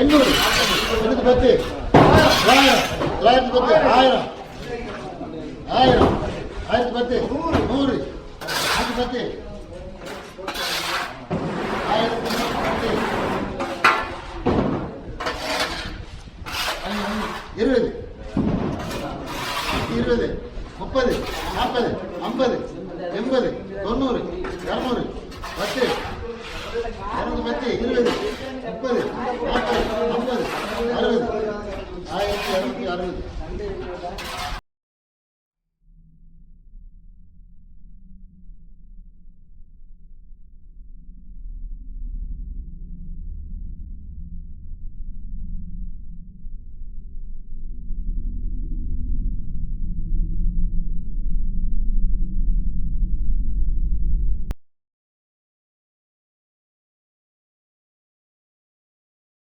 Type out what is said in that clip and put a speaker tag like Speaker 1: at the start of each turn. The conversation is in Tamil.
Speaker 1: எண்ணூறு 10 1000 1000 1010 100 10 20 20 30 40 50 80 90 200 10 210 20 30 40 50 60 1260